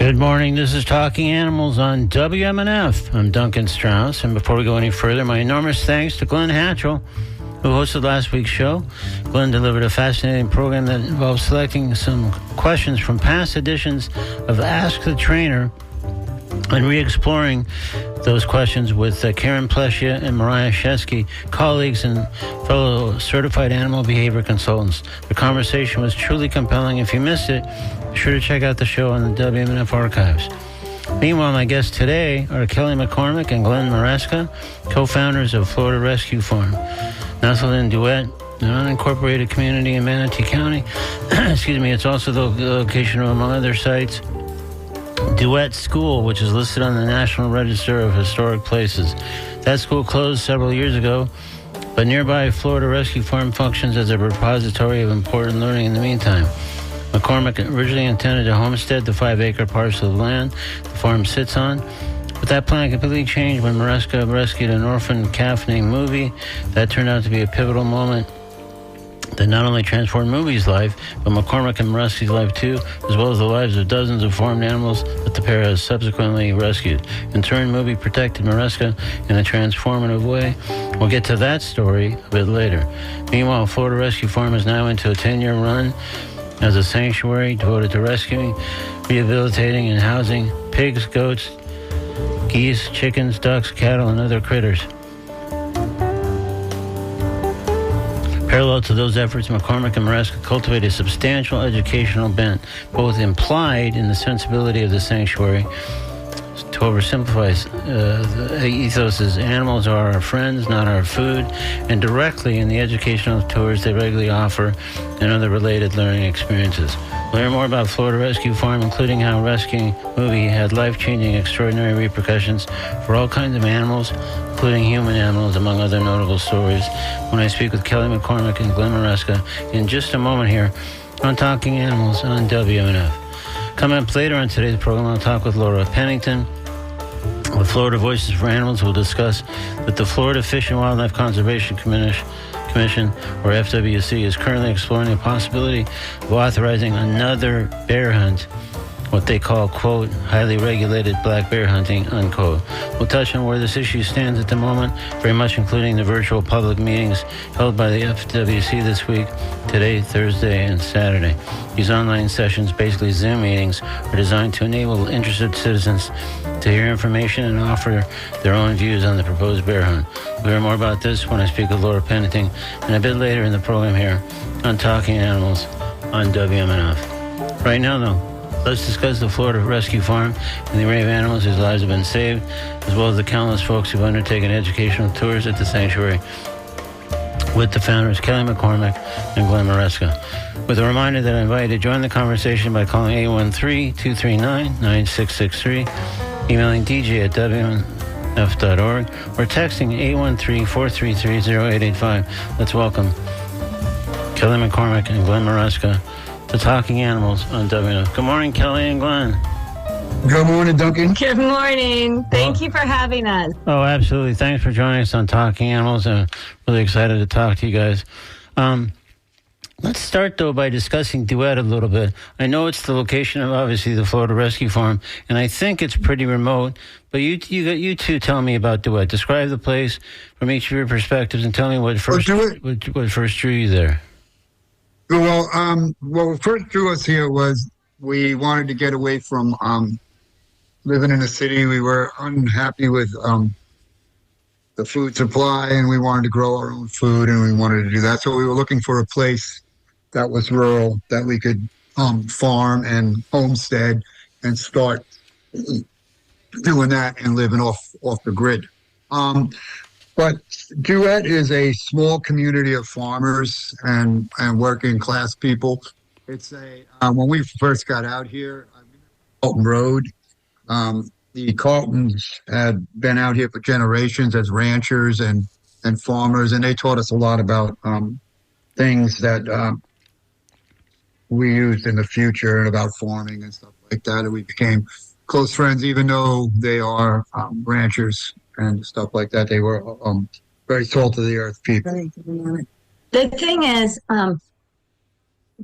Good morning. This is Talking Animals on WMNF. I'm Duncan Strauss, and before we go any further, my enormous thanks to Glenn Hatchell, who hosted last week's show. Glenn delivered a fascinating program that involves selecting some questions from past editions of Ask the Trainer and re-exploring those questions with Karen Pleshia and Mariah Shesky, colleagues and fellow certified animal behavior consultants. The conversation was truly compelling. If you missed it, be sure to check out the show on the WMNF archives. Meanwhile, my guests today are Kelly McCormick and Glenn Maresca, co-founders of Florida Rescue Farm, nestled in Duette, an unincorporated community in Manatee County. Excuse me. It's also the location of, among other sites, Duette School, which is listed on the National Register of Historic Places. That school closed several years ago, but nearby Florida Rescue Farm functions as a repository of important learning in the meantime. McCormick originally intended to homestead the 5-acre parcel of land the farm sits on, but that plan completely changed when Maresca rescued an orphaned calf named Moobee. That turned out to be a pivotal moment that not only transformed Moobee's life, but McCormick and Maresca's life too, as well as the lives of dozens of farmed animals that the pair has subsequently rescued. In turn, Moobee protected Maresca in a transformative way. We'll get to that story a bit later. Meanwhile, Florida Rescue Farm is now into a 10-year run as a sanctuary devoted to rescuing, rehabilitating, and housing pigs, goats, geese, chickens, ducks, cattle, and other critters. Parallel to those efforts, McCormick and Maresca cultivate a substantial educational bent, both implied in the sensibility of the sanctuary. To oversimplify, the ethos is animals are our friends, not our food, and directly in the educational tours they regularly offer and other related learning experiences. Learn more about Florida Rescue Farm, including how rescuing Moobee had life-changing, extraordinary repercussions for all kinds of animals, including human animals, among other notable stories, when I speak with Kelly McCormick and Glenn Maresca in just a moment here on Talking Animals on WMNF. Coming up later on today's program, I'll talk with Laura Pennington with Florida Voices for Animals. We'll discuss that the Florida Fish and Wildlife Conservation Commission, or FWC, is currently exploring the possibility of authorizing another bear hunt, what they call, quote, highly regulated black bear hunting, unquote. We'll touch on where this issue stands at the moment, very much including the virtual public meetings held by the FWC this week, today, Thursday, and Saturday. These online sessions, basically Zoom meetings, are designed to enable interested citizens to hear information and offer their own views on the proposed bear hunt. We'll hear more about this when I speak with Laura Pennington and a bit later in the program here on Talking Animals on WMNF. Right now, though, let's discuss the Florida Rescue Farm and the array of animals whose lives have been saved, as well as the countless folks who've undertaken educational tours at the sanctuary with the founders, Kelly McCormick and Glenn Maresca. With a reminder that I invite you to join the conversation by calling 813-239-9663, emailing dj@wmnf.org, or texting 813-433-0885. Let's welcome Kelly McCormick and Glenn Maresca to Talking Animals on WMNF. Good morning, Kelly and Glenn. Good morning, Duncan. Good morning. Thank you for having us. Oh, absolutely. Thanks for joining us on Talking Animals. I'm really excited to talk to you guys. Let's start, though, by discussing Duette a little bit. I know it's the location of, obviously, the Florida Rescue Farm, and I think it's pretty remote, but you two tell me about Duette. Describe the place from each of your perspectives and tell me what first drew you there. Well, what first drew us here was we wanted to get away from living in the city. We were unhappy with the food supply, and we wanted to grow our own food, and we wanted to do that. So we were looking for a place that was rural, that we could farm and homestead and start doing that and living off the grid. But Duette is a small community of farmers and working class people. It's when we first got out here, Carlton Road, the Carltons had been out here for generations as ranchers and farmers, and they taught us a lot about things that we used in the future and about farming and stuff like that. And we became close friends, even though they are ranchers and stuff like that. They were very salt of the earth people. The thing is,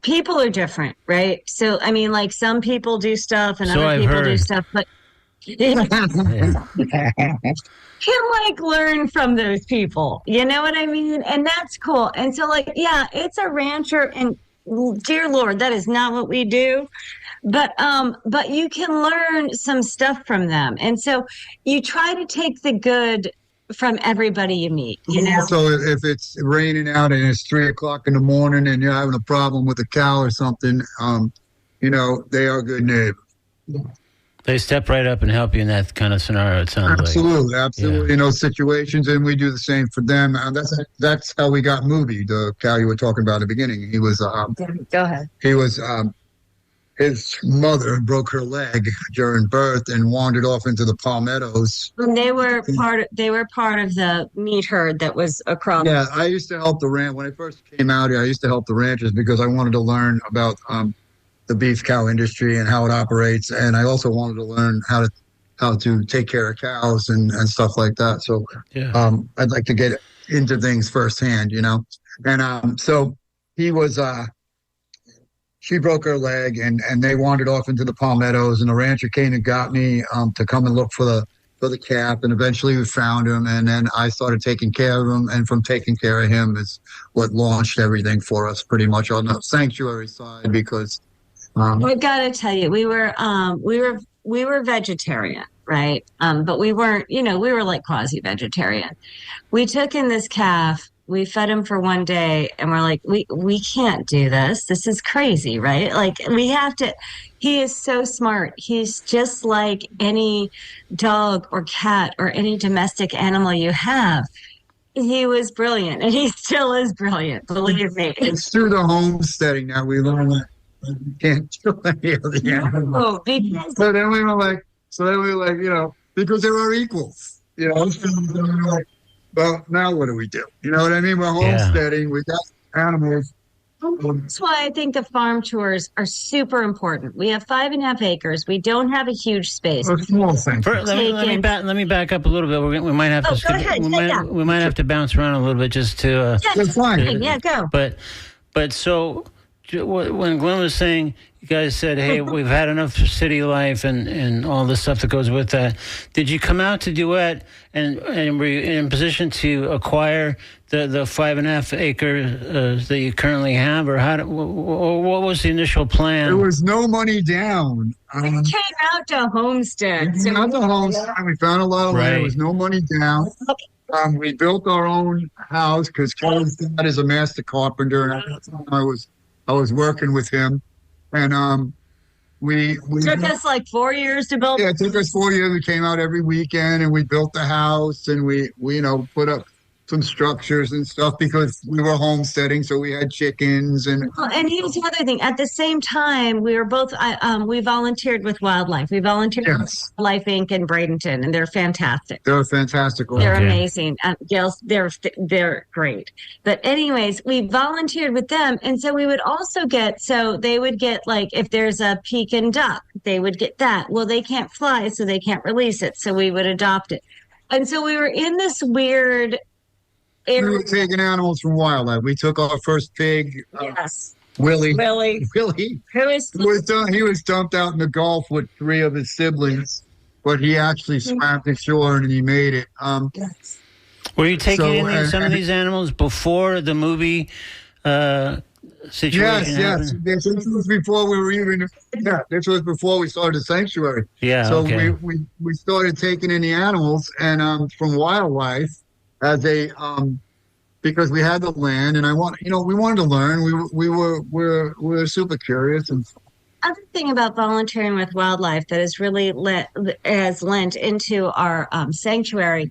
people are different, right? So, I mean, like some people do stuff and So other I've people do heard. stuff, but can like learn from those people. You know what I mean? And that's cool. And so like, yeah, it's a rancher and dear Lord, that is not what we do. But you can learn some stuff from them. And so you try to take the good from everybody you meet, you know? So if it's raining out and it's 3 o'clock in the morning and you're having a problem with a cow or something, they are good neighbors. They step right up and help you in that kind of scenario, it sounds Absolutely, like. absolutely. In those situations, and we do the same for them. That's how we got Moobee, the cow you were talking about at the beginning. He was, Go ahead. he was, his mother broke her leg during birth and wandered off into the palmettos. And they were part of the meat herd that was across. Yeah, I used to help the ranch when I first came out here. I used to help the ranchers because I wanted to learn about the beef cow industry and how it operates, and I also wanted to learn how to take care of cows and stuff like that. So I'd like to get into things firsthand, And so he was. She broke her leg, and they wandered off into the palmettos, and the rancher came and got me to come and look for the calf, and eventually we found him, and then I started taking care of him, and from taking care of him is what launched everything for us pretty much on the sanctuary side, because I gotta tell you, we were vegetarian, right? But we weren't, we were like quasi-vegetarian. We took in this calf. We fed him for one day and we're like, we can't do this. This is crazy, right? Like we have to, he is so smart. He's just like any dog or cat or any domestic animal you have. He was brilliant and he still is brilliant, believe me. It's through the homesteading that we learn that you can't kill any of the animals. So then we were like, because they're our equals, well, now what do we do? You know what I mean? We're homesteading. We got animals. That's why I think the farm tours are super important. We have 5.5 acres. We don't have a huge space. A small thing. Let me back up a little bit. We might have to. Go ahead. We might have to bounce around a little bit just to. That's fine. Yeah, go. But so when Glenn was saying, you guys said, hey, we've had enough city life and all the stuff that goes with that. Did you come out to Duette and were you in position to acquire the 5.5 acres that you currently have, or what was the initial plan? There was no money down. We came out to homestead. We found a lot of land. There was no money down. We built our own house because Kelly's dad is a master carpenter, and at that time I was working with him. And we took us like 4 years to build. Yeah, it took us 4 years. We came out every weekend and we built the house and we put up some structures and stuff because we were homesteading, so we had chickens and. And here's the other thing. At the same time, we were both. We volunteered with wildlife. We volunteered with Life Inc. in Bradenton, and they're fantastic. They're fantastic. They're amazing. Gals, they're great. But anyways, we volunteered with them, and so we would also get. So they would get like if there's a Pekin duck, they would get that. Well, they can't fly, so they can't release it. So we would adopt it, and so we were in this weird. We were taking animals from wildlife. We took our first pig, Willie. He was dumped out in the Gulf with 3 of his siblings, but he actually swam to shore and he made it. Were you taking some of these animals before the Moobee situation happened? Yes. This was before we were even. Yeah, this was before we started the sanctuary. Yeah. So we started taking in the animals and from wildlife. As because we had the land and we wanted to learn. We were super curious. And other thing about volunteering with wildlife that has really has lent into our sanctuary,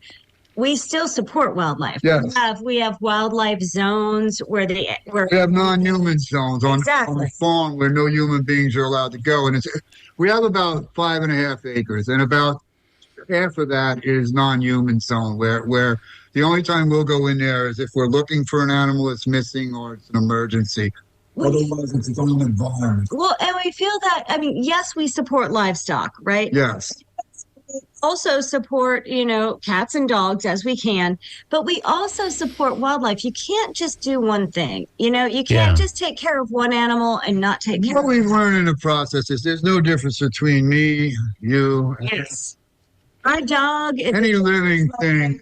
we still support wildlife. Yes. We have wildlife zones where we have non-human zones on the farm where no human beings are allowed to go, and we have about 5.5 acres, and about half of that is non-human zone where the only time we'll go in there is if we're looking for an animal that's missing or it's an emergency. Otherwise, it's its own environment. Well, and we feel that, yes, we support livestock, right? Yes. also support, cats and dogs as we can, but we also support wildlife. You can't just do one thing. You can't just take care of one animal and not take care What of we've learned in the process is there's no difference between me, you, Yes. My dog is any living thing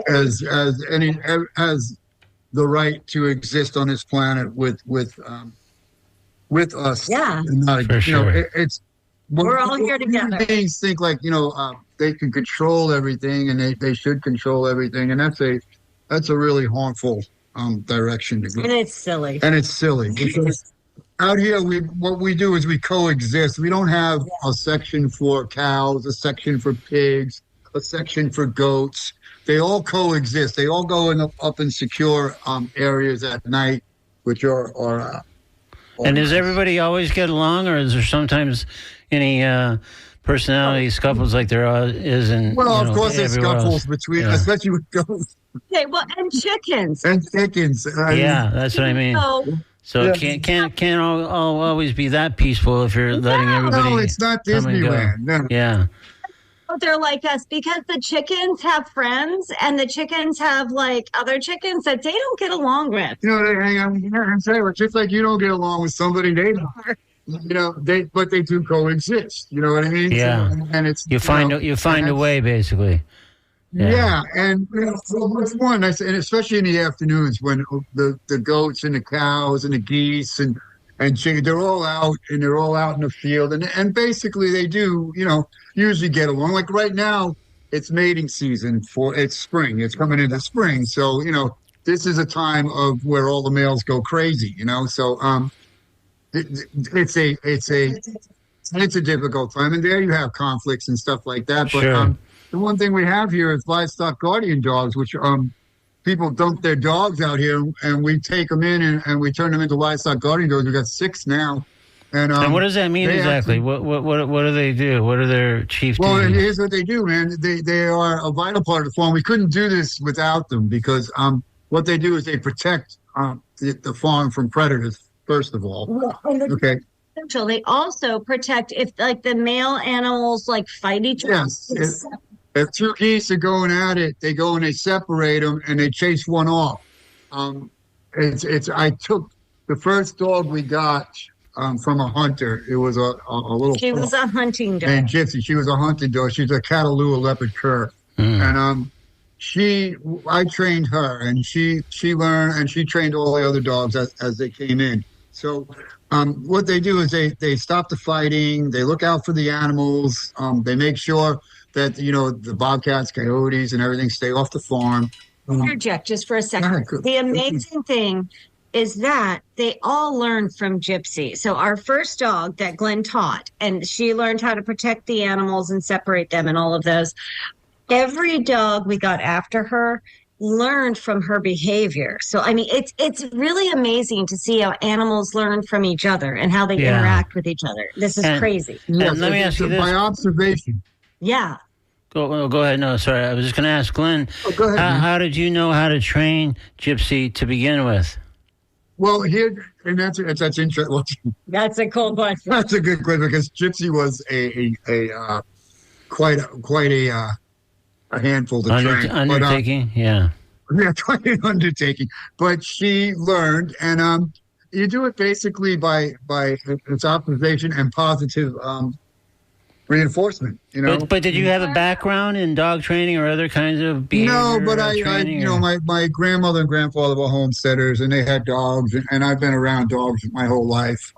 has the right to exist on this planet with us. Yeah. And not, For sure. We're all here together. Things think like, they can control everything and they should control everything. And that's a really harmful direction to go. And it's silly. Because out here, what we do is we coexist. We don't have a section for cows, a section for pigs, a section for goats. They all coexist. They all go up in secure areas at night, which are and does everybody always get along, or is there sometimes any personality scuffles like there is in? Well, of course, there's scuffles between, especially with goats. Okay, well, and chickens. That's what I mean. So it can't always be that peaceful if you're letting everybody. No, it's not Disneyland. No. Yeah. They're like us because the chickens have friends and the chickens have like other chickens that they don't get along with. They hang out and say, well, just like you don't get along with somebody, they don't. But they do coexist. You know what I mean? Yeah. So, and it's you find a way basically. Yeah, and it's fun, and especially in the afternoons when the goats and the cows and the geese and chicken, they're all out in the field, and basically they do, usually get along. Like right now, it's mating season it's spring. It's coming into spring, so this is a time of where all the males go crazy. So it's a difficult time, and there you have conflicts and stuff like that. But sure. The one thing we have here is livestock guardian dogs, which people dump their dogs out here, and we take them in and we turn them into livestock guardian dogs. We've got 6 now. And what does that mean exactly? What do they do? What are their chief duties? Well, here's what they do, man. They are a vital part of the farm. We couldn't do this without them because what they do is they protect the farm from predators, first of all. Okay. They also protect if like the male animals like fight each other. Yes. If 2 geese are going at it, they go and they separate them and they chase one off. I took the first dog we got from a hunter. It was a little. She was a hunting dog. And Gypsy, she was a hunting dog. She's a Catalua leopard cur, and I trained her, and she learned, and she trained all the other dogs as they came in. So what they do is they stop the fighting. They look out for the animals. They make sure that the bobcats, coyotes, and everything stay off the farm. Interject just for a second. The amazing thing is that they all learn from Gypsy. So our first dog that Glenn taught, and she learned how to protect the animals and separate them and all of those. Every dog we got after her learned from her behavior. So I mean, it's really amazing to see how animals learn from each other and how they interact with each other. This is crazy. Yeah, let me ask you this. By observation. Yeah. Go ahead. No, sorry. I was just going to ask Glenn. Go ahead. How did you know how to train Gypsy to begin with? Well, that's interesting. That's a cool question. That's a good question because Gypsy was quite a handful to train. Undertaking, yeah, quite an undertaking. But she learned, and you do it basically by its observation and positive reinforcement. But did you have a background in dog training or other kinds of behavior? No, but my grandmother and grandfather were homesteaders, and they had dogs, and I've been around dogs my whole life.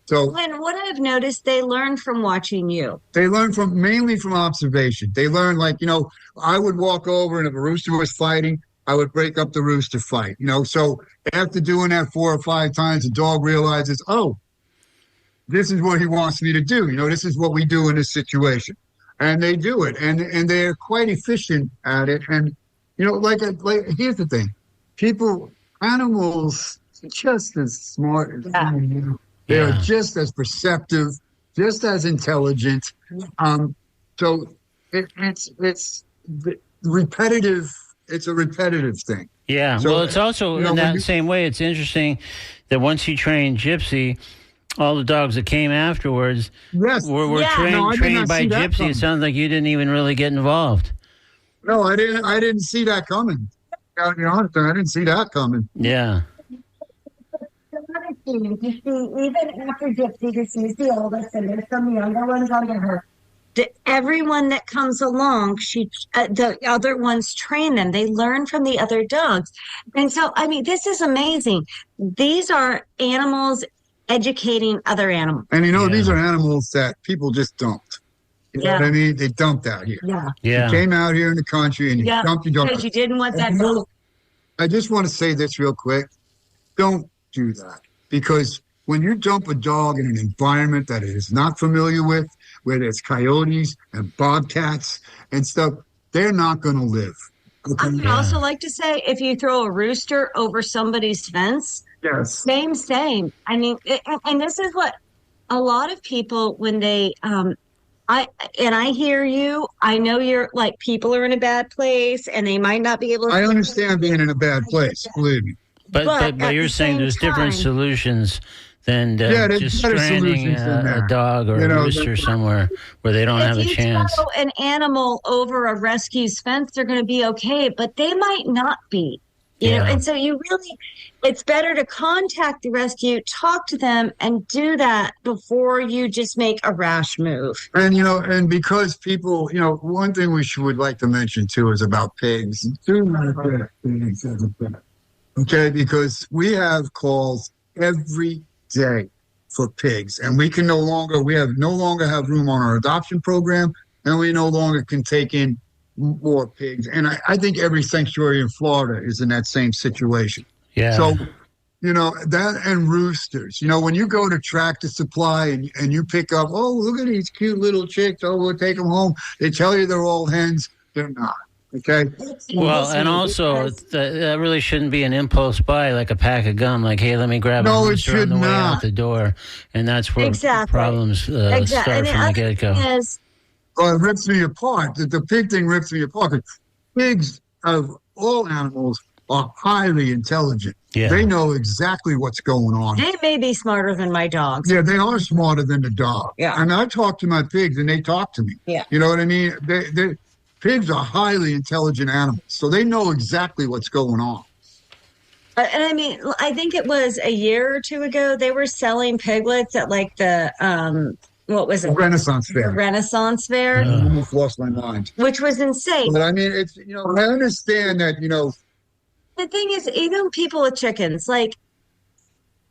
So, Glenn, what I've noticed, they learn from watching you. They learn mainly from observation. They learn, I would walk over, and if a rooster was fighting, I would break up the rooster fight. So after doing that 4 or 5 times, the dog realizes, oh, this is what he wants me to do. This is what we do in this situation. And they do it. And they're quite efficient at it. And, here's the thing. Animals are just as smart as you. They're just as perceptive, just as intelligent. So it's repetitive. It's a repetitive thing. Yeah. So, well, it's also in that same way. It's interesting that once you train Gypsy, all the dogs that came afterwards Yes. were Yeah. trained, No, I did trained not by see that Gypsy. coming. It sounds like you didn't even really get involved. No, I didn't see that coming. To be honest, I didn't see that coming. Yeah. Another thing, you see, even after Gypsy, because she's the oldest, and there's some younger ones under her. Everyone that comes along, the other ones train them. They learn from the other dogs, and so I mean, this is amazing. These are animals educating other animals. And Yeah. these are animals that people just dumped. You know what I mean? They dumped out here. Yeah, You came out here in the country and you dumped your dog. because you didn't want that. I just want to say this real quick. Don't do that. Because when you dump a dog in an environment that it is not familiar with, where there's coyotes and bobcats and stuff, they're not going to live. I would also like to say, if you throw a rooster over somebody's fence, Yes. same. I mean, and this is what a lot of people, when they, I hear you. I know you're like, people are in a bad place and they might not be able to. I understand being in a bad place, believe me. But you're saying there's different solutions than just better stranding solutions than a that. dog or a rooster somewhere where they don't have a chance. If you throw an animal over a rescue's fence, they're going to be okay, but they might not be. You know, and so it's better to contact the rescue, talk to them, and do that before you just make a rash move. And, and because people, one thing would like to mention too is about pigs. Do not pet pigs as a pet. Okay, because we have calls every day for pigs, and we no longer have room on our adoption program, and we no longer can take in more pigs. And I think every sanctuary in Florida is in that same situation. Yeah. So, that and roosters. When you go to Tractor Supply and you pick up, oh, look at these cute little chicks. Oh, we'll take them home. They tell you they're all hens. They're not. Okay. Well, and also that really shouldn't be an impulse buy, like a pack of gum. Like, hey, let me grab a rooster on the way out the door, and that's where problems start from the get-go. Well, it rips me apart. The pig thing rips me apart. Because pigs, of all animals, are highly intelligent. Yeah. They know exactly what's going on. They may be smarter than my dogs. Yeah, they are smarter than the dog. Yeah. And I talk to my pigs, and they talk to me. Yeah. You know what I mean? Pigs are highly intelligent animals, so they know exactly what's going on. And I mean, I think it was a year or two ago, they were selling piglets at like the, what was it? Renaissance Fair. Renaissance Fair. I almost lost my mind. Which was insane. But I mean, it's, I understand that, The thing is, even people with chickens, like,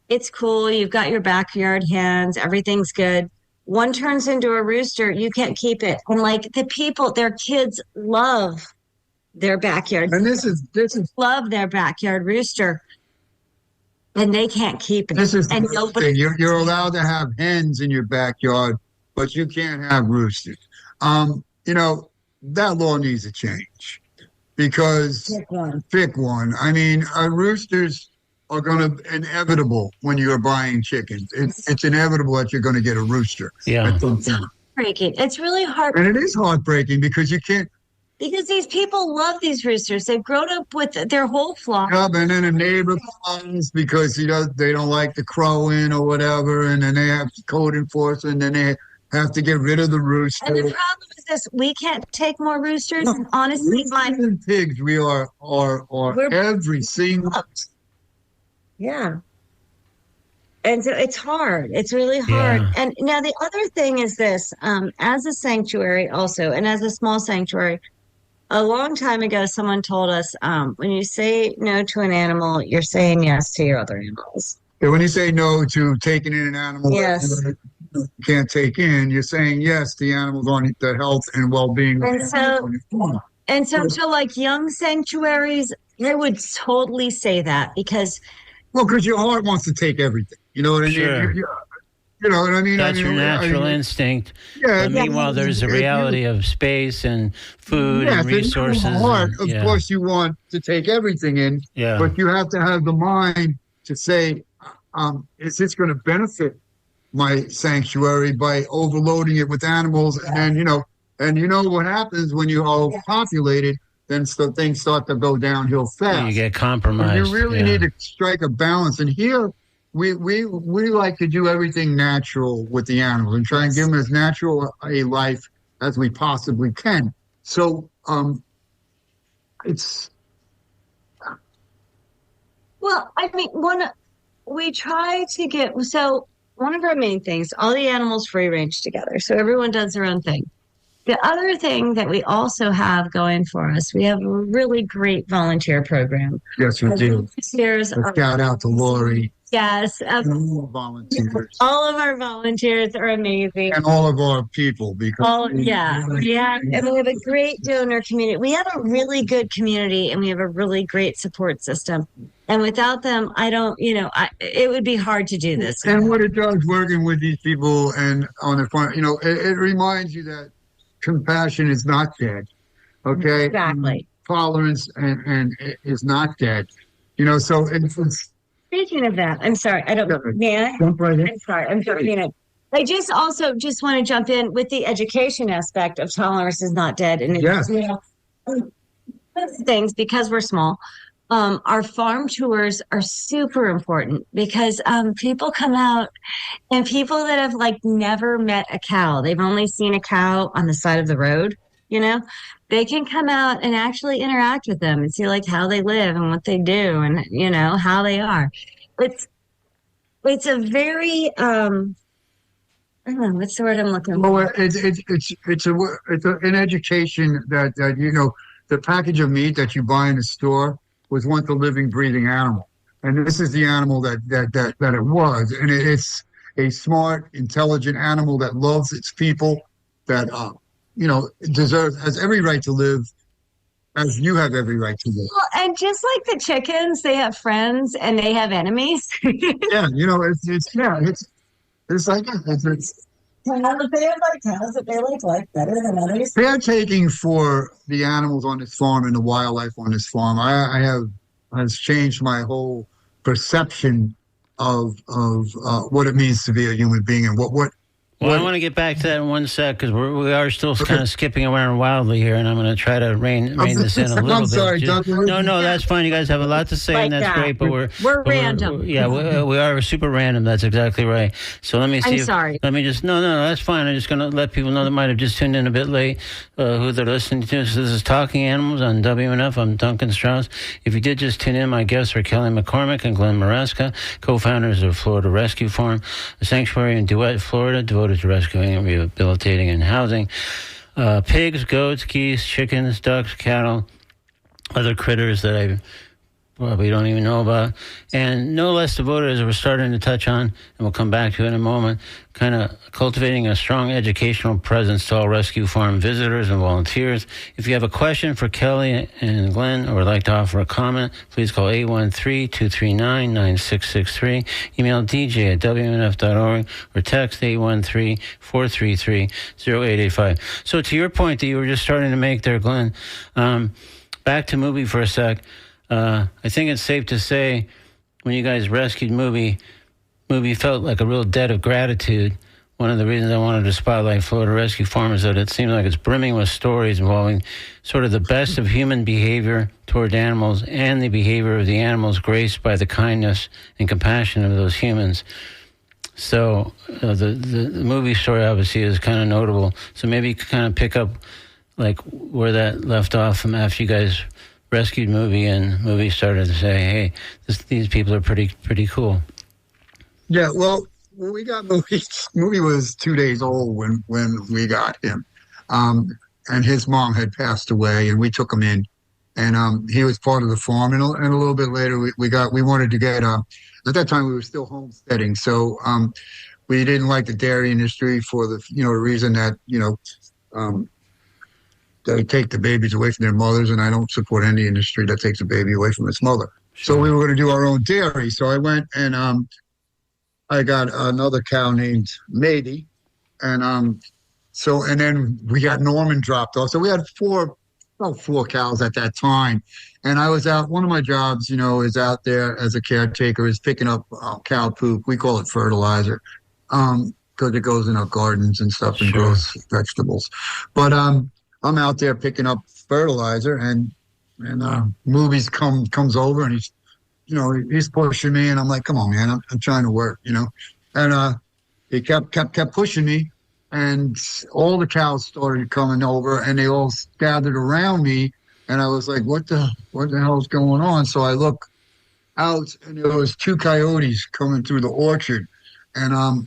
it's cool. You've got your backyard hens. Everything's good. One turns into a rooster, you can't keep it. And like their kids love their backyard. And this is love their backyard rooster, and they can't keep it. This is and the thing. You're allowed to have hens in your backyard, but you can't have roosters. That law needs to change because pick one. I mean, roosters are going to inevitable when you're buying chickens. It's inevitable that you're going to get a rooster. Yeah. It's heartbreaking. It's really heartbreaking. And it is heartbreaking because you can't. Because these people love these roosters. They've grown up with their whole flock. Yeah, and then a neighbor comes because they don't like the crowing or whatever, and then they have code enforcement, and then they have to get rid of the rooster. And the problem is this: we can't take more roosters. And honestly, and pigs, we are every single. Yeah. And so it's hard. It's really hard. Yeah. And now the other thing is this, as a sanctuary also, and as a small sanctuary, a long time ago, someone told us, when you say no to an animal, you're saying yes to your other animals. Yeah, when you say no to taking in an animal that you can't take in, you're saying yes to the animals on the health and well-being. And so to like young sanctuaries, I would totally say that because your heart wants to take everything. You know what I mean? Sure. You know what I mean? That's your natural instinct. Yeah. But meanwhile, there's a reality of space and food and resources. Of course, you want to take everything in, but you have to have the mind to say, is this going to benefit my sanctuary by overloading it with animals? And then, what happens when you overpopulate it, then things start to go downhill fast. You get compromised. And you really need to strike a balance. And here, we like to do everything natural with the animals and try and give them as natural a life as we possibly can. So it's Well, I mean, we try to get so one of our main things, all the animals free range together. So everyone does their own thing. The other thing that we also have going for us, we have a really great volunteer program. yes, we do. Volunteers are, Shout out to Lori. yes, Volunteers. all of our volunteers are amazing. And all of our people, because Yeah, and we have a great donor community. We have a really good community, and we have a really great support system. And without them, I don't, it would be hard to do this. And what it does working with these people and on the front, it reminds you that compassion is not dead. Okay. Exactly. Tolerance and is not dead. So it's Speaking of that, I'm sorry. May I? jump right in. I'm sorry. I'm jumping in. I just want to jump in with the education aspect of tolerance is not dead. And Yes. Things, because we're small, our farm tours are super important because people come out and people that have never met a cow, they've only seen a cow on the side of the road, they can come out and actually interact with them and see how they live and what they do and how they are. It's a very I don't know what's the word I'm looking for. Well, it's an education that the package of meat that you buy in the store was once a living, breathing animal, and this is the animal that it was, and it's a smart, intelligent animal that loves its people, that has every right to live, as you have every right to live. Well, and just like the chickens, they have friends and they have enemies. Yeah, it's like it's cows that they like better than others. caretaking for the animals on this farm and the wildlife on this farm. Has changed my whole perception of what it means to be a human being and what. Well, I want to get back to that in one sec because we are still kind of skipping around wildly here, and I'm going to try to rein this in a little I'm sorry, bit. Doug. No, that's fine. You guys have a lot to say, and that's great. But we're random. We are super random. That's exactly right. So let me see. I'm sorry. Let me just no, that's fine. I'm just going to let people know that might have just tuned in a bit late who they're listening to. So this is Talking Animals on WMNF. I'm Duncan Strauss. If you did just tune in, my guests are Kelly McCormick and Glenn Maresca, co-founders of Florida Rescue Farm, a sanctuary in Duette, Florida, devoted to rescuing, rehabilitating, and housing pigs, goats, geese, chickens, ducks, cattle, other critters that we don't even know about, and no less devoted, as we're starting to touch on, and we'll come back to it in a moment, kind of cultivating a strong educational presence to all rescue farm visitors and volunteers. If you have a question for Kelly and Glenn or would like to offer a comment, please call 813-239-9663, email dj@wmnf.org, or text 813-433-0885. So to your point that you were just starting to make there, Glenn, back to Moobee for a sec. I think it's safe to say when you guys rescued Moobee felt like a real debt of gratitude. One of the reasons I wanted to spotlight Florida Rescue Farm is that it seems like it's brimming with stories involving sort of the best of human behavior toward animals and the behavior of the animals graced by the kindness and compassion of those humans. So the Moobee story obviously is kind of notable. So maybe you could kind of pick up where that left off from after you guys rescued Moobee and Moobee started to say, hey, these people are pretty cool. Yeah, well, when we got Moobee was 2 days old when we got him. And his mom had passed away, and we took him in. And he was part of the farm. And a little bit later, we wanted to get, at that time, we were still homesteading. So we didn't like the dairy industry for the reason that, they take the babies away from their mothers, and I don't support any industry that takes a baby away from its mother. Sure. So we were going to do our own dairy. So I went and I got another cow named Maybe, and then we got Norman dropped off. So we had four cows at that time, and I was out. One of my jobs, is out there as a caretaker, is picking up cow poop. We call it fertilizer, because it goes in our gardens and stuff and grows vegetables. But I'm out there picking up fertilizer, and Moobee comes over, and he's he's pushing me, and I'm like, come on, man, I'm trying to work, and he kept pushing me, and all the cows started coming over, and they all gathered around me, and I was like, what the hell's going on? So I look out, and there was 2 coyotes coming through the orchard, and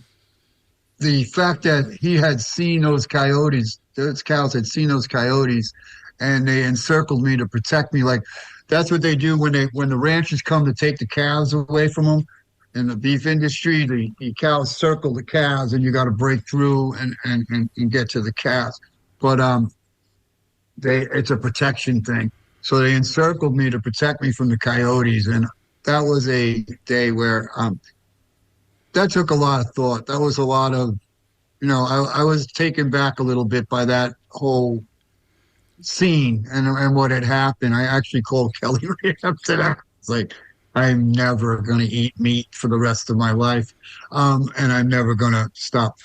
the fact that he had seen those coyotes, those cows had seen those coyotes, and they encircled me to protect me. Like, that's what they do when the ranchers come to take the cows away from them. In the beef industry, the cows circle the calves, and you got to break through and get to the calves. But it's a protection thing. So they encircled me to protect me from the coyotes, and that was a day where that took a lot of thought. That was a lot of, I was taken back a little bit by that whole scene and what had happened. I actually called Kelly right after that. It's like, I'm never going to eat meat for the rest of my life, and I'm never going to stop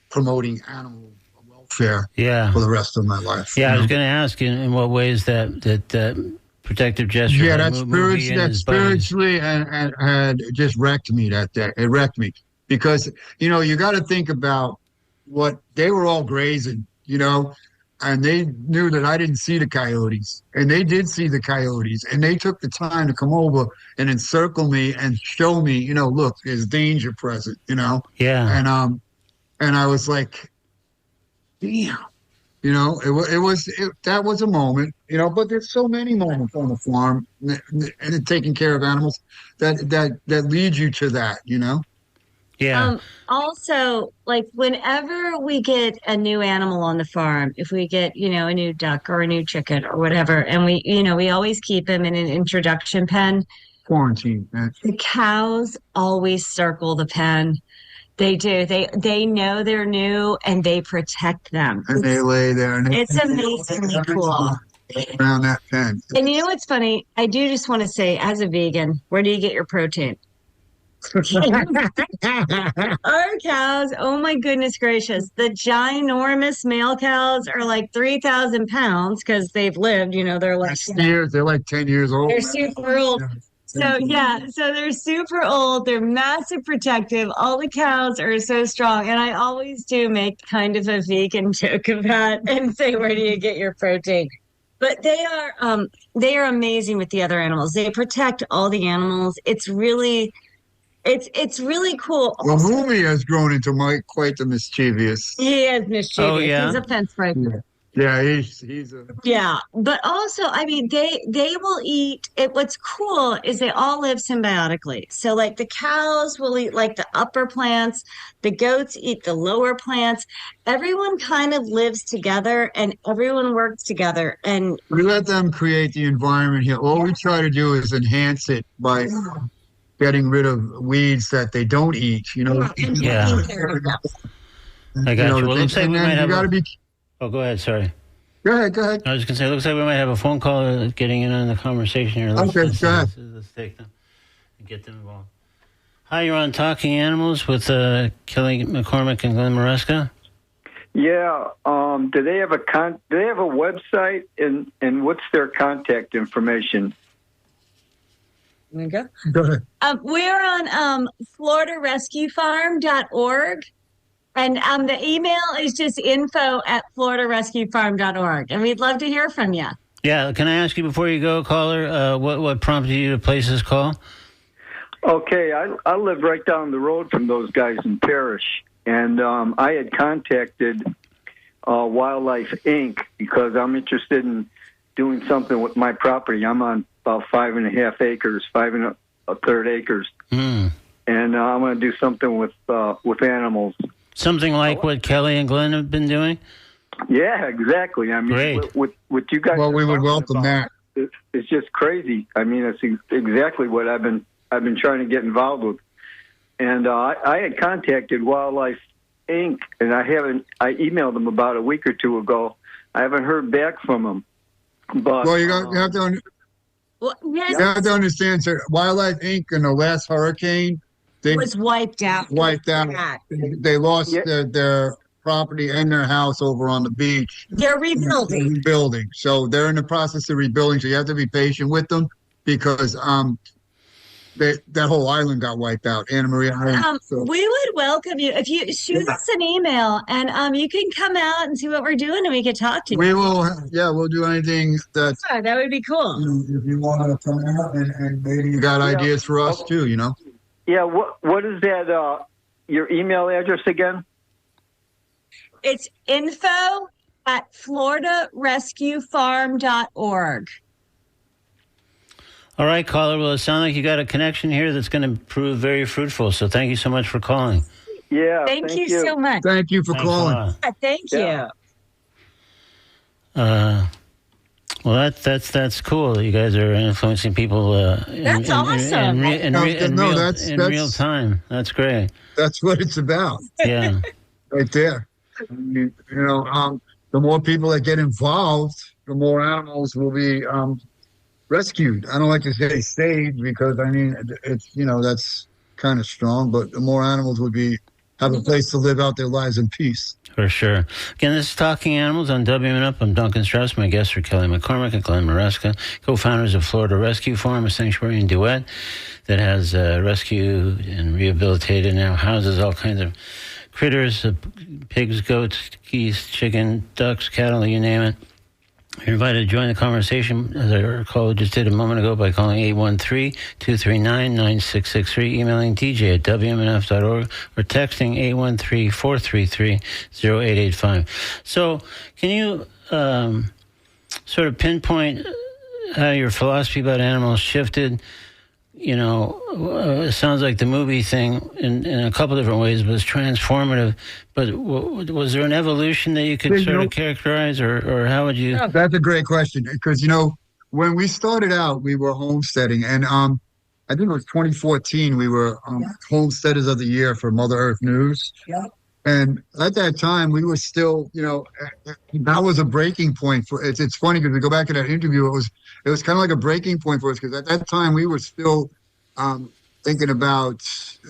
promoting animal welfare for the rest of my life. Yeah, I was going to ask in what ways that protective gesture. Yeah, that spiritually and had just wrecked me that day. It wrecked me because you got to think about what they were all grazing, and they knew that I didn't see the coyotes, and they did see the coyotes, and they took the time to come over and encircle me and show me, look, there's danger present, Yeah. And I was like, damn, that was a moment, but there's so many moments on the farm and taking care of animals that lead you to that, Yeah. Also, like whenever we get a new animal on the farm, if we get, a new duck or a new chicken or whatever, and we always keep them in an introduction pen. Quarantine. The cows always circle the pen. They do. They know they're new and they protect them. And they lay there. And it's amazingly cool. Around that pen. And you know what's funny? I do just want to say, as a vegan, where do you get your protein? Our cows, oh my goodness gracious, the ginormous male cows are like 3,000 pounds because they've lived, they're like they're like 10 years old. They're super old. So they're super old. They're massive protective. All the cows are so strong. And I always do make kind of a vegan joke of that and say, where do you get your protein? But they are amazing with the other animals. They protect all the animals. It's really cool. Well, Moobee has grown into quite the mischievous. He is mischievous. Oh, yeah? He's a fence breaker. Yeah, he's a... Yeah, but also, I mean, they will eat it. What's cool is they all live symbiotically. So, like, the cows will eat, like, the upper plants. The goats eat the lower plants. Everyone kind of lives together, and everyone works together. And we let them create the environment here. All we try to do is enhance it by getting rid of weeds that they don't eat, Yeah. I got you. Well, it looks like we might have... Oh, go ahead. Sorry. Go ahead. I was going to say, it looks like we might have a phone call getting in on the conversation here. Okay, go ahead. Let's take them and get them involved. Hi, you're on Talking Animals with Kelly McCormick and Glenn Maresca. Yeah. Do they have a website and what's their contact information? There you go. Go ahead. We're on floridarescuefarm.org. And the email is just info@floridarescuefarm.org. And we'd love to hear from you. Yeah. Can I ask you before you go, caller, what prompted you to place this call? Okay. I live right down the road from those guys in Parrish. And I had contacted Wildlife Inc. because I'm interested in doing something with my property. I'm on about 5.5 acres, 5 1/3 acres. And I'm going to do something with animals. Something like what Kelly and Glenn have been doing? Yeah, exactly. I mean, great. With you guys. Well, we would welcome that. It's just crazy. I mean, it's exactly what I've been trying to get involved with. And I had contacted Wildlife Inc. and I emailed them about a week or two ago. I haven't heard back from them. But well, you have to understand, sir. Wildlife Inc. in the last hurricane. It was wiped out. They lost their property and their house over on the beach. They're rebuilding. Rebuilding. So they're in the process of rebuilding. So you have to be patient with them because that whole island got wiped out, Anna Maria Island. We would welcome you if you shoot us an email, and you can come out and see what we're doing, and we can talk to you. We will, we'll do anything that. Yeah, that would be cool. If you want to come out, and maybe you got ideas for us too, you know. Yeah. What is that? Your email address again? It's info@floridarescuefarm.org. All right, caller. Well, it sounds like you got a connection here that's going to prove very fruitful. So thank you so much for calling. Yeah. Thank you so much. Thank you for calling. Thank you. Well, that's cool. You guys are influencing people. That's awesome. In real time. That's great. That's what it's about. Yeah. Right there. You know, the more people that get involved, the more animals will be rescued. I don't like to say saved because I mean it's that's kind of strong, but the more animals would have a place to live out their lives in peace. For sure. Again, this is Talking Animals on WMNUP. I'm Duncan Strauss. My guests are Kelly McCormick and Glenn Maresca, co-founders of Florida Rescue Farm, a sanctuary in Duette that has rescued and rehabilitated, now houses all kinds of critters, pigs, goats, geese, chicken, ducks, cattle, you name it. You're invited to join the conversation, as I recall, just did a moment ago, by calling 813-239-9663, emailing dj@wmnf.org, or texting 813-433-0885. So can you sort of pinpoint how your philosophy about animals shifted? It sounds like the Moobee thing in a couple different ways was transformative, but was there an evolution that you could sort of characterize, or how would you? That's a great question, because, when we started out, we were homesteading, and I think it was 2014, we were Homesteaders of the Year for Mother Earth News. Yeah. And at that time, we were still, that was a breaking point for it's funny because we go back to that interview. It was kind of like a breaking point for us because at that time we were still thinking about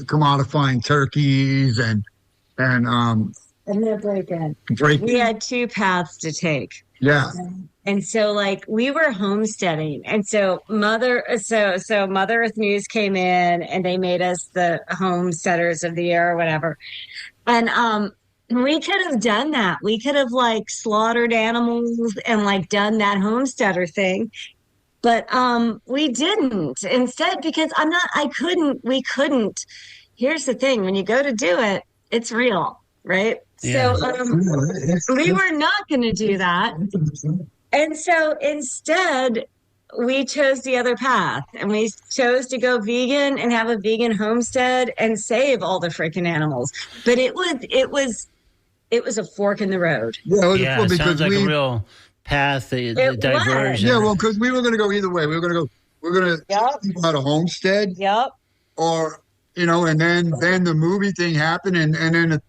commodifying turkeys and they're breaking. We had two paths to take. Yeah. And so we were homesteading. And so Mother Earth News came in and they made us the Homesteaders of the Year or whatever. And we could have done that. We could have slaughtered animals and done that homesteader thing. But we didn't. Instead, because we couldn't. Here's the thing. When you go to do it, it's real, right? Yeah. So we were not going to do that. And so instead, we chose the other path, and we chose to go vegan and have a vegan homestead and save all the freaking animals. But it was a fork in the road. Yeah, it sounds like a real path that diverged. Yeah, well, because we were going to go either way. We're going to keep out a homestead. Yep. Or and then the Moobee thing happened, and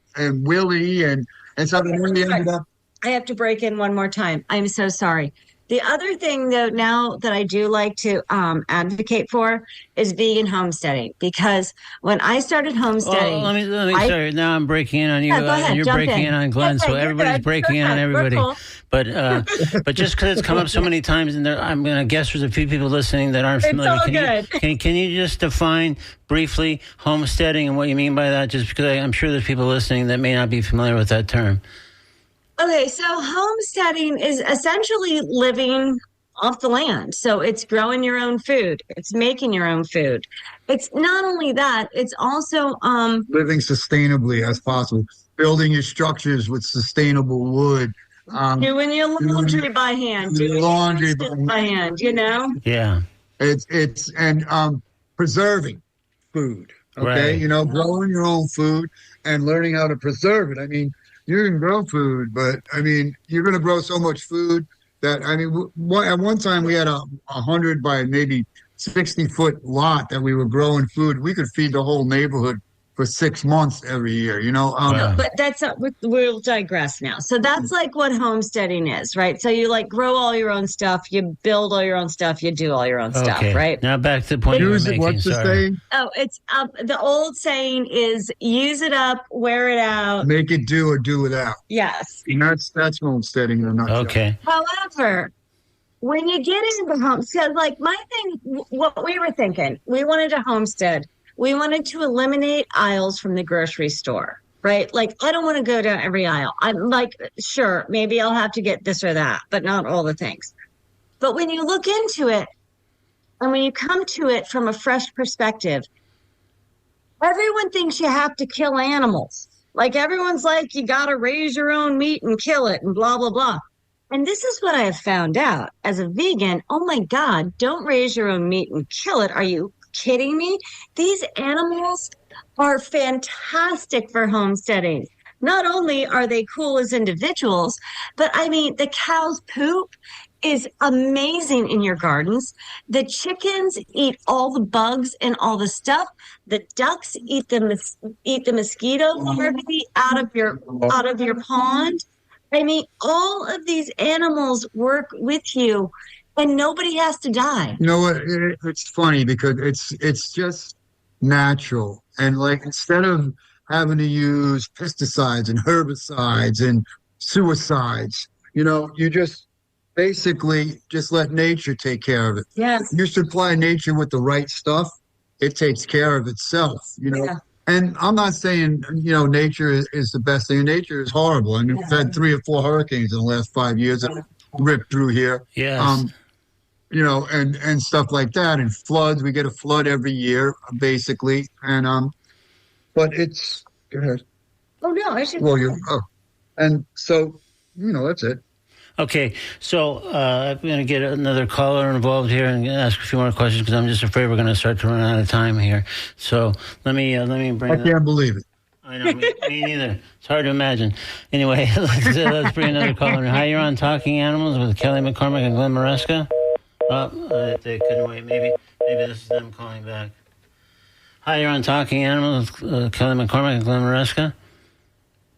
Willie and something really ended up. I have to break in one more time. I'm so sorry. The other thing, though, now that I do like to advocate for is vegan homesteading, because when I started homesteading, sorry. Now I'm breaking in on you, and you're breaking in on Glenn, so everybody's breaking in on everybody. Cool. But just because it's come up so many times, and I'm going to guess there's a few people listening that aren't familiar. Can you just define briefly homesteading and what you mean by that? Just because I'm sure there's people listening that may not be familiar with that term. Okay, so homesteading is essentially living off the land. So it's growing your own food. It's making your own food. It's not only that, it's also living sustainably as possible, building your structures with sustainable wood. Doing your laundry by hand. Doing laundry by hand, Yeah. It's preserving food. Okay, right. Growing your own food and learning how to preserve it. I mean, you can grow food, but you're going to grow so much food that at one time we had a 100 by maybe 60-foot lot that we were growing food. We could feed the whole neighborhood for 6 months every year. Wow. But that's we'll digress now. So that's like what homesteading is, right? So you like grow all your own stuff, you build all your own stuff, you do all your own stuff, right? Now back to the point you were making. What's the saying? Oh, it's the old saying is use it up, wear it out, Make it do or do without. yes. And that's homesteading in a nutshell. Okay. However, when you get into homestead, like my thing, what we were thinking, we wanted to homestead. We wanted to eliminate aisles from the grocery store, right? Like, I don't want to go down every aisle. I'm like, sure, maybe I'll have to get this or that, but not all the things. But when you look into it, and when you come to it from a fresh perspective, everyone thinks you have to kill animals. Like, everyone's like, you got to raise your own meat and kill it and blah, blah, blah. And this is what I have found out as a vegan. Oh my God, don't raise your own meat and kill it. Are you kidding me? These animals are fantastic for homesteading. Not only are they cool as individuals, but I mean, the cow's poop is amazing in your gardens. The chickens eat all the bugs and all the stuff. The ducks eat the mosquito larvae out of your pond. I mean, all of these animals work with you, and nobody has to die. You know what? It's funny because it's just natural. And like, instead of having to use pesticides and herbicides and suicides, you just basically just let nature take care of it. Yes. You supply nature with the right stuff, it takes care of itself, Yeah. And I'm not saying, nature is the best thing. Nature is horrible. I mean, we've had 3 or 4 hurricanes in the last 5 years that ripped through here. Yes. And stuff like that, and floods. We get a flood every year, basically. And but it's go ahead. Oh no, I should. Well, and so that's it. Okay, so I'm going to get another caller involved here and ask a few more questions because I'm just afraid we're going to start to run out of time here. So let me bring. I can't believe it. I know, me neither. It's hard to imagine. Anyway, let's bring another caller. Hi, you're on Talking Animals with Kelly McCormick and Glenn Maresca. Oh, they couldn't wait. Maybe this is them calling back. Hi, you're on Talking Animals with Kelly McCormick and Glenn Maresca.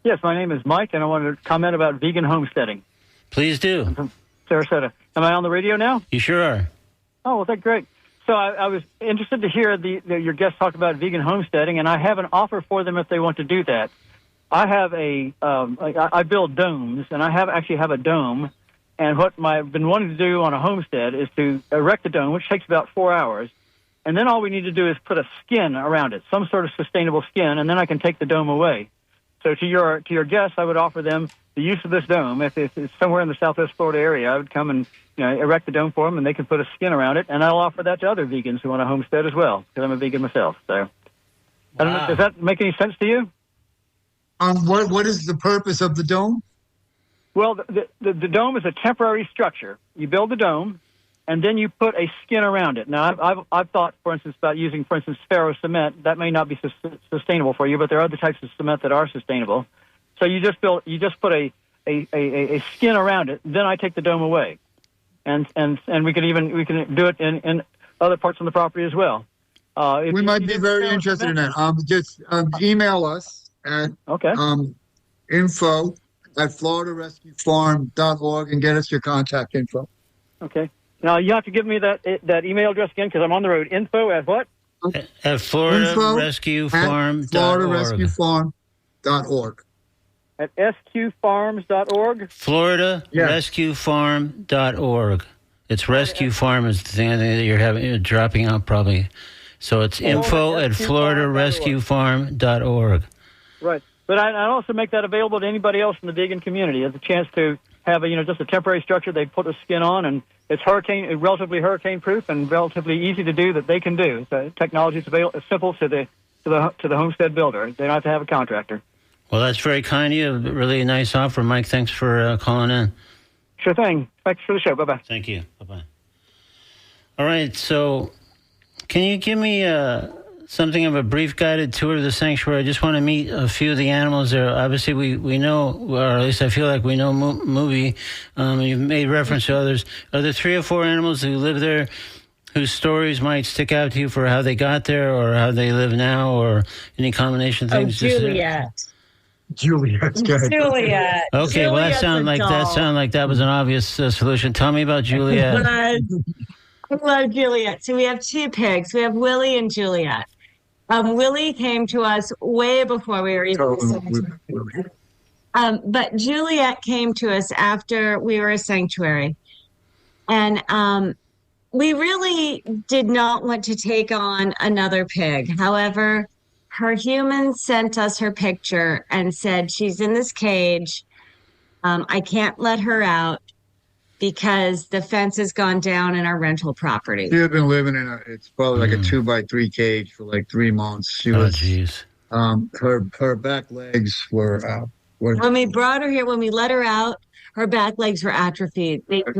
Yes, my name is Mike, and I wanted to comment about vegan homesteading. Please do. I'm from Sarasota. Am I on the radio now? You sure are. Oh, well, that's great. So I was interested to hear your guest talk about vegan homesteading, and I have an offer for them if they want to do that. I have I build domes, and I actually have a dome. And what I've been wanting to do on a homestead is to erect a dome, which takes about 4 hours. And then all we need to do is put a skin around it, some sort of sustainable skin, and then I can take the dome away. So to your guests, I would offer them the use of this dome. If it's somewhere in the Southwest Florida area, I would come and erect the dome for them, and they can put a skin around it. And I'll offer that to other vegans who want to homestead as well, because I'm a vegan myself. So, I don't know, does that make any sense to you? What is the purpose of the dome? Well, the dome is a temporary structure. You build the dome, and then you put a skin around it. Now, I've thought, for instance, about using, for instance, ferro cement. That may not be sustainable for you, but there are other types of cement that are sustainable. So you just put a skin around it. Then I take the dome away, and we can do it in other parts of the property as well. We might be very interested in that. Just email us at info@floridarescuefarm.org and get us your contact info. Okay. Now you have to give me that email address again because I'm on the road. Info at what? At FloridaRescueFarm.org. At sqfarms.org? FloridaRescueFarm.org. It's Rescue Farm is the thing I think that you're dropping out probably. So it's info at FloridaRescueFarm.org. Right. But I'd also make that available to anybody else in the vegan community as a chance to have just a temporary structure they put a skin on, and it's relatively hurricane proof and relatively easy to do that they can do. So technology is simple to the homestead builder. They don't have to have a contractor. Well, that's very kind of you. Really nice offer, Mike. Thanks for calling in. Sure thing. Thanks for the show. Bye-bye. Thank you. Bye-bye. All right, so can you give me something of a brief guided tour of the sanctuary? I just want to meet a few of the animals there. Obviously, we know, or at least I feel like we know Moobee. You've made reference to others. Are there 3 or 4 animals who live there whose stories might stick out to you for how they got there or how they live now or any combination of things? Juliet. Juliet's good. Juliet. Okay, well, that sounded like that was an obvious solution. Tell me about Juliet. I love Juliet. So we have two pigs. We have Willie and Juliet. Willie came to us way before we were even but Juliet came to us after we were a sanctuary. And we really did not want to take on another pig. However, her human sent us her picture and said, she's in this cage. I can't let her out because the fence has gone down in our rental property. She had been living it's probably like a 2x3 cage for like 3 months. She was, her back legs were, when we brought her here, when we let her out, her back legs were atrophied. They were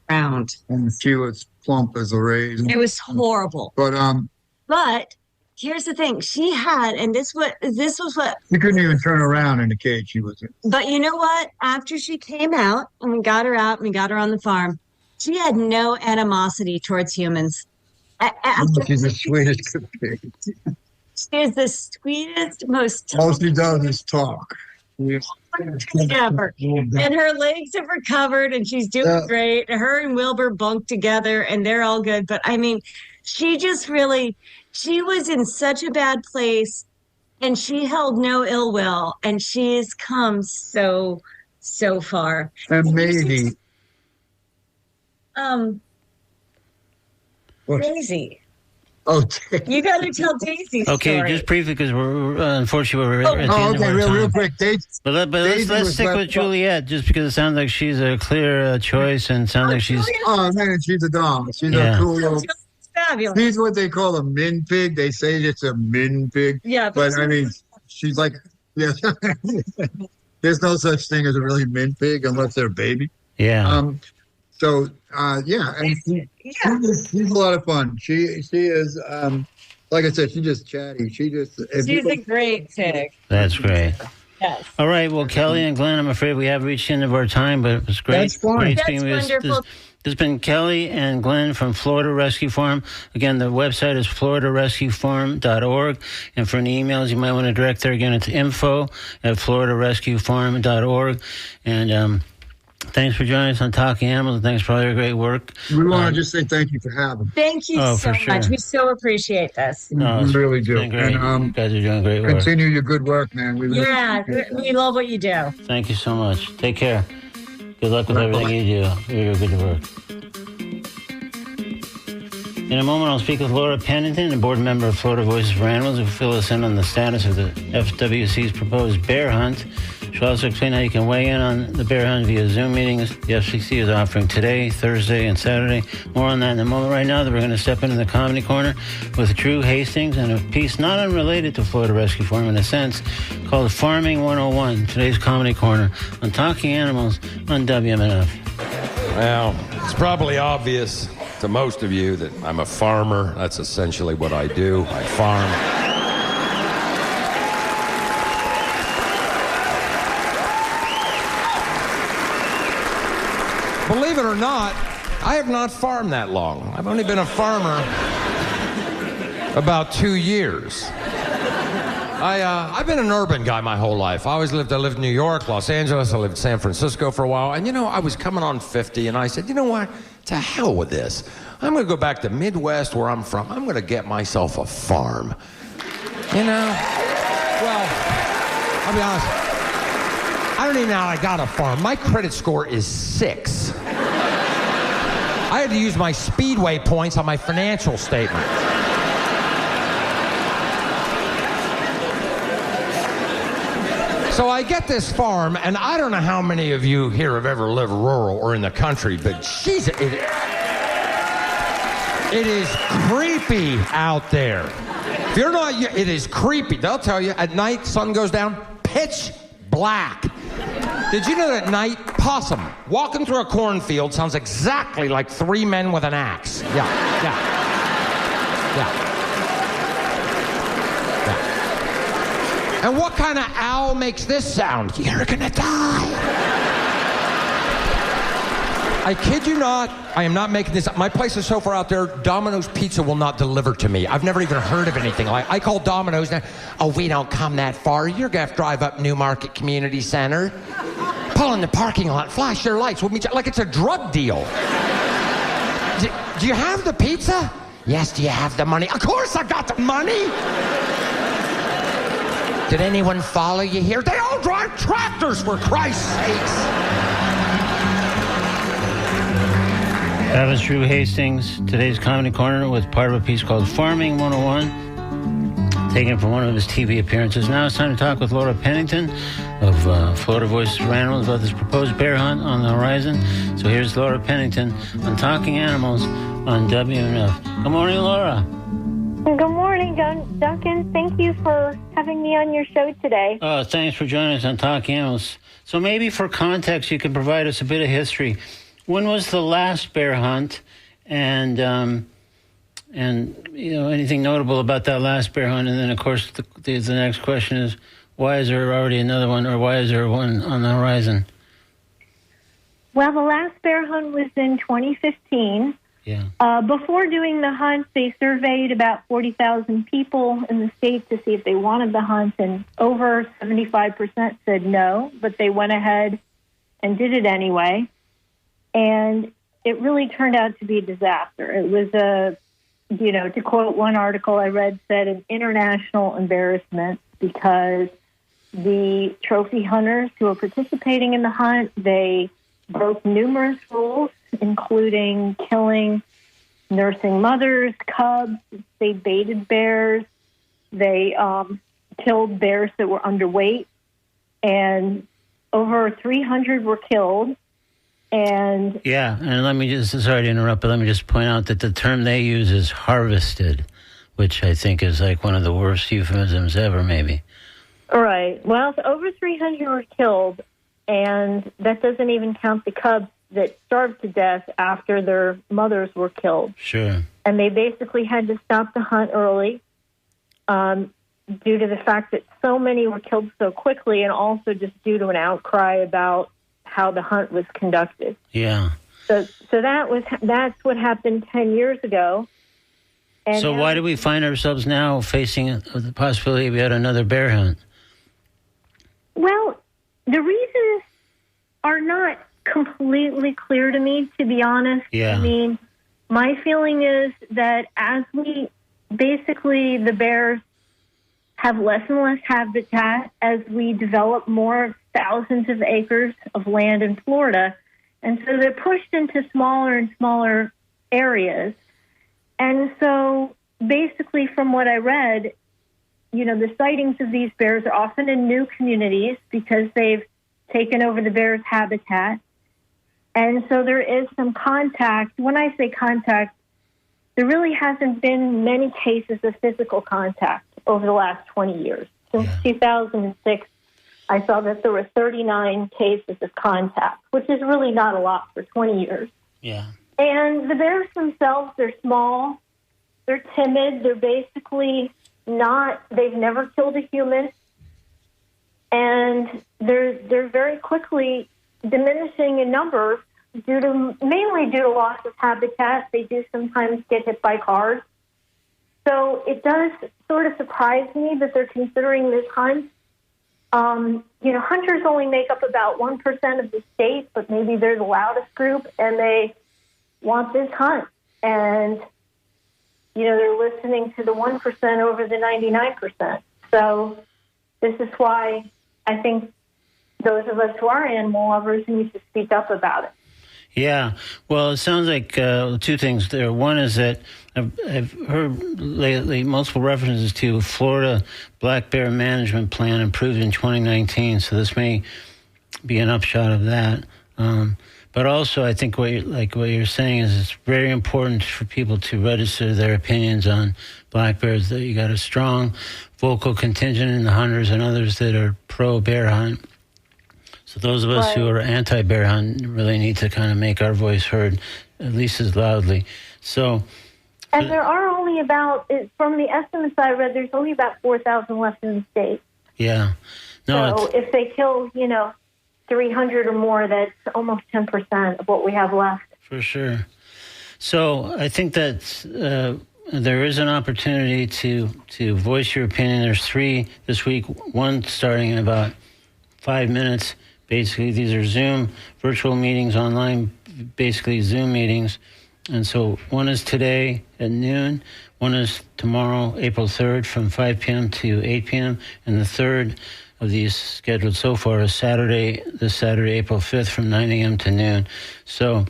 around. And she was plump as a raisin. It was horrible. But here's the thing. She had, and this was what. She couldn't even turn around in the cage she was in. But you know what? After she came out, and we got her out, and we got her on the farm, she had no animosity towards humans. She's the sweetest pig. She is the sweetest, most. All she does is talk. Ever. And her legs have recovered, and she's doing great. Her and Wilbur bunked together, and they're all good. But I mean, she just really. She was in such a bad place, and she held no ill will, and she has come so far. And maybe. Daisy. Oh, you got to tell Daisy's okay, story. just briefly, because we're unfortunately we're at the end okay, of our real time. quick. But let's stick with Juliet, just because it sounds like she's a clear choice, and sounds like she's. Oh man, she's a dog. She's a cool little. Fabulous. She's what they call a min pig. They say it's a min pig. Yeah, but I mean, she's like, yeah. There's no such thing as a really min pig unless they're a baby. Yeah. So yeah, and she's a lot of fun. She is like I said, she's just chatty. She's a great pig. That's great. Yes. All right. Well, Kelly and Glenn, I'm afraid we have reached the end of our time, but it was great. That's fine. Great That's speaking with wonderful. This has been Kelly and Glenn from Florida Rescue Farm. Again, the website is floridarescuefarm.org. And for any emails, you might want to direct there. Again, it's info@floridarescuefarm.org. And thanks for joining us on Talking Animals. Thanks for all your great work. We want to just say thank you for having. Thank you so much. We so appreciate this. No, we really do. And you guys are doing great work. Continue your good work, man. We love what you do. Thank you so much. Take care. Good luck with everything you do. You're good to work. In a moment, I'll speak with Laura Pennington, a board member of Florida Voices for Animals, who will fill us in on the status of the FWC's proposed bear hunt. She'll also explain how you can weigh in on the bear hunt via Zoom meetings the FCC is offering today, Thursday, and Saturday. More on that in a moment. Right now, we're going to step into the Comedy Corner with Drew Hastings and a piece not unrelated to Florida Rescue Farm in a sense, called Farming 101, today's Comedy Corner on Talking Animals on WMNF. Well, it's probably obvious to most of you that I'm a farmer. That's essentially what I do. I farm. Believe it or not, I have not farmed that long. I've only been a farmer about 2 years. I've been an urban guy my whole life. I lived in New York, Los Angeles. I lived in San Francisco for a while. And, I was coming on 50, and I said, you know what? To hell with this. I'm going to go back to Midwest, where I'm from. I'm going to get myself a farm. Well, I'll be honest. I don't even know how I got a farm. My credit score is 6. I had to use my Speedway points on my financial statement. So I get this farm, and I don't know how many of you here have ever lived rural or in the country, but it is creepy out there. If you're not, it is creepy. They'll tell you, at night, sun goes down, pitch black. Did you know that at night, possum walking through a cornfield sounds exactly like 3 men with an axe? Yeah. And what kind of owl makes this sound? You're gonna die. I kid you not. I am not making this up. My place is so far out there, Domino's Pizza will not deliver to me. I've never even heard of anything like. I call Domino's now. Oh, we don't come that far. You're gonna have to drive up Newmarket Community Center, pull in the parking lot, flash your lights. We'll meet you like it's a drug deal. Do you have the pizza? Yes. Do you have the money? Of course I got the money. Did anyone follow you here? They all drive tractors, for Christ's sakes. That was Drew Hastings, today's Comedy Corner, with part of a piece called Farming 101, taken from one of his TV appearances. Now it's time to talk with Laura Pennington of Florida Voices for Animals about this proposed bear hunt on the horizon. So here's Laura Pennington on Talking Animals on WMNF. Good morning, Laura. Good morning, Duncan. Thank you for having me on your show today. Oh, thanks for joining us on Talking Animals. So maybe for context, you could provide us a bit of history. When was the last bear hunt, and you know, anything notable about that last bear hunt? And then, of course, the next question is, why is there already another one, or why is there one on the horizon? Well, the last bear hunt was in 2015. Yeah. Before doing the hunt, they surveyed about 40,000 people in the state to see if they wanted the hunt, and over 75% said no, but they went ahead and did it anyway. And it really turned out to be a disaster. It was to quote one article I read, said an international embarrassment, because the trophy hunters who were participating in the hunt, they broke numerous rules, including killing nursing mothers, cubs. They baited bears. They killed bears that were underweight. And over 300 were killed. And yeah, and let me just, sorry to interrupt, but let me just point out that the term they use is harvested, which I think is like one of the worst euphemisms ever, maybe. All right. Well, over 300 were killed, and that doesn't even count the cubs that starved to death after their mothers were killed. Sure. And they basically had to stop the hunt early due to the fact that so many were killed so quickly, and also just due to an outcry about how the hunt was conducted. Yeah. So that's what happened 10 years ago. And so why do we find ourselves now facing the possibility of yet another bear hunt? Well, the reasons are not completely clear to me, to be honest. Yeah. I mean, my feeling is that as the bears have less and less habitat, as we develop more thousands of acres of land in Florida. And so they're pushed into smaller and smaller areas. And so basically from what I read, the sightings of these bears are often in new communities because they've taken over the bear's habitat. And so there is some contact. When I say contact, there really hasn't been many cases of physical contact over the last 20 years. Since 2006, I saw that there were 39 cases of contact, which is really not a lot for 20 years. Yeah. And the bears themselves, they're small, they're timid, they're basically they've never killed a human, and they're very quickly diminishing in numbers mainly due to loss of habitat. They do sometimes get hit by cars. So it does sort of surprise me that they're considering this hunt. Hunters only make up about 1% of the state, but maybe they're the loudest group, and they want this hunt. And, they're listening to the 1% over the 99%. So this is why I think those of us who are animal lovers need to speak up about it. Yeah. Well, it sounds like two things there. One is that I've heard lately multiple references to Florida Black Bear Management Plan approved in 2019, so this may be an upshot of that. But also, I think what you're saying is it's very important for people to register their opinions on black bears, that you got a strong vocal contingent in the hunters and others that are pro-bear hunt. So those of us who are anti-bear hunt really need to kind of make our voice heard at least as loudly. So, and there are only from the estimates I read, there's only about 4,000 left in the state. Yeah. No. So if they kill, 300 or more, that's almost 10% of what we have left. For sure. So I think that there is an opportunity to voice your opinion. There's 3 this week, one starting in about 5 minutes. Basically, these are Zoom virtual meetings online, basically Zoom meetings. And so one is today at noon, one is tomorrow, April 3rd, from 5 p.m. to 8 p.m., and the third of these scheduled so far is this Saturday, April 5th, from 9 a.m. to noon. So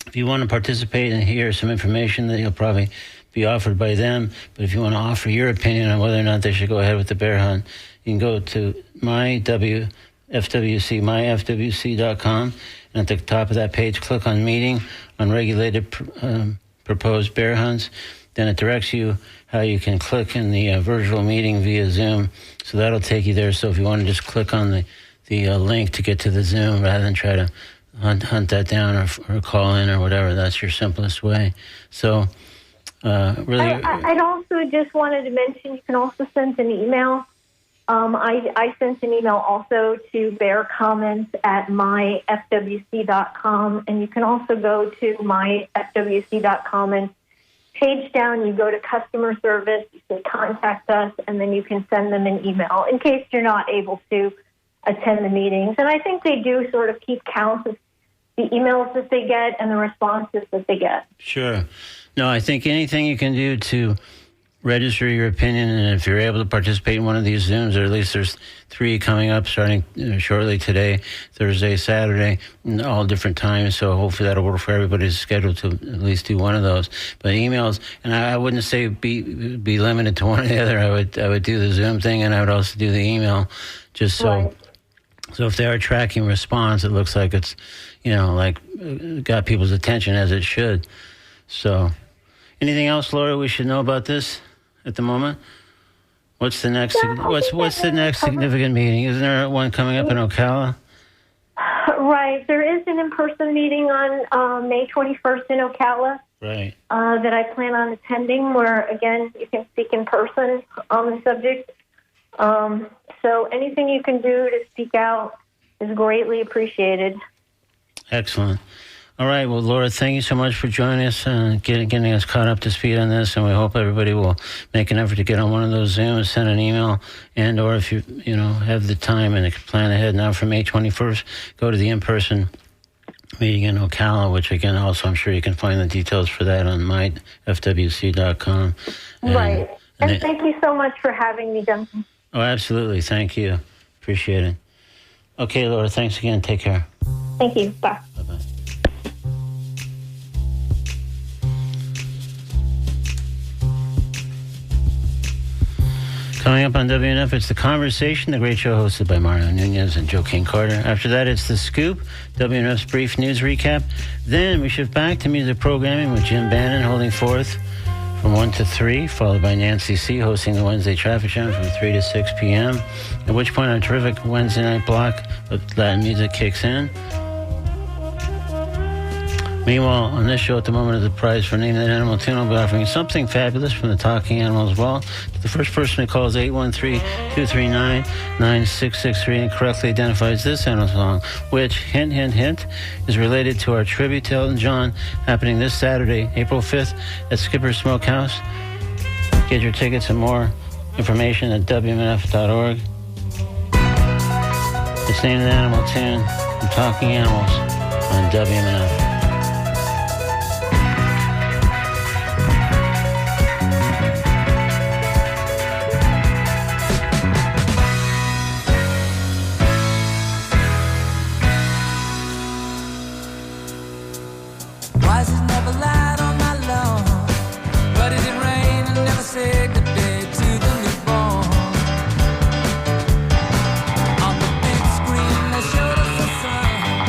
if you want to participate and hear some information that you'll probably be offered by them, but if you want to offer your opinion on whether or not they should go ahead with the bear hunt, you can go to myfwc.com, and at the top of that page, click on Meeting on Regulated Proposed Bear Hunts. Then it directs you how you can click in the virtual meeting via Zoom. So that'll take you there. So if you want to just click on the link to get to the Zoom rather than try to hunt that down or call in or whatever, that's your simplest way. So really... I'd also just wanted to mention, you can also send an email. I sent an email also to bear comments at myfwc.com, and you can also go to myfwc.com, and page down, you go to customer service, you say contact us, and then you can send them an email in case you're not able to attend the meetings. And I think they do sort of keep count of the emails that they get and the responses that they get. Sure. No, I think anything you can do to register your opinion, and if you're able to participate in one of these Zooms, or at least there's 3 coming up starting shortly today, Thursday, Saturday, all different times, so hopefully that'll work for everybody's schedule to at least do one of those. But emails, and I wouldn't say be limited to one or the other. I would do the Zoom thing, and I would also do the email, just so... Right. So if they are tracking response, it looks like it's, got people's attention as it should. So, anything else, Laura, we should know about this at the moment? What's the next? What's the next significant meeting? Isn't there one coming up in Ocala? Right, there is an in-person meeting on May 21st in Ocala. Right. That I plan on attending, where again you can speak in person on the subject. So anything you can do to speak out is greatly appreciated. Excellent. All right. Well, Laura, thank you so much for joining us and getting us caught up to speed on this. And we hope everybody will make an effort to get on one of those Zooms, send an email, and or if you have the time and plan ahead now for May 21st, go to the in-person meeting in Ocala, which again, also I'm sure you can find the details for that on myfwc.com. Right. And thank you so much for having me, Duncan. Oh, absolutely. Thank you. Appreciate it. Okay, Laura, thanks again. Take care. Thank you. Bye. Bye-bye. Coming up on WNF, it's The Conversation, the great show hosted by Mario Nunez and Joe King Carter. After that, it's The Scoop, WNF's brief news recap. Then we shift back to music programming with Jim Bannon holding forth from 1 to 3, followed by Nancy C. hosting the Wednesday Traffic Jam from 3 to 6 p.m., at which point our terrific Wednesday night block of Latin music kicks in. Meanwhile, on this show at the moment of the prize for Name That Animal Tune, I'll be offering something fabulous from the Talking Animals Wall. To the first person who calls 813-239-9663 and correctly identifies this animal song, which, hint, hint, hint, is related to our tribute to Elton John happening this Saturday, April 5th at Skipper's Smokehouse. Get your tickets and more information at WMNF.org. It's Name That Animal Tune from Talking Animals on WMNF.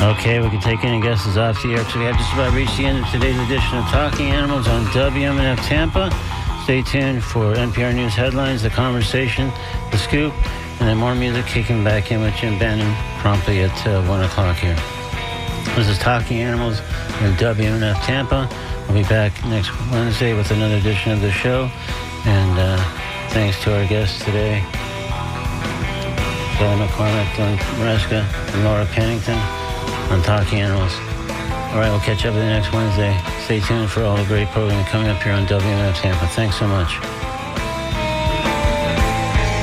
Okay, we can take any guesses off the air because we have just about reached the end of today's edition of Talking Animals on WMNF Tampa. Stay tuned for NPR News headlines, The Conversation, The Scoop, and then more music kicking back in with Jim Bannon promptly at 1 o'clock here. This is Talking Animals on WMNF Tampa. We'll be back next Wednesday with another edition of the show. And thanks to our guests today, McCormick, Glenn Maresca, and Laura Pennington on Talking Animals. All right, we'll catch up with you next Wednesday. Stay tuned for all the great programming coming up here on WMF Tampa. Thanks so much.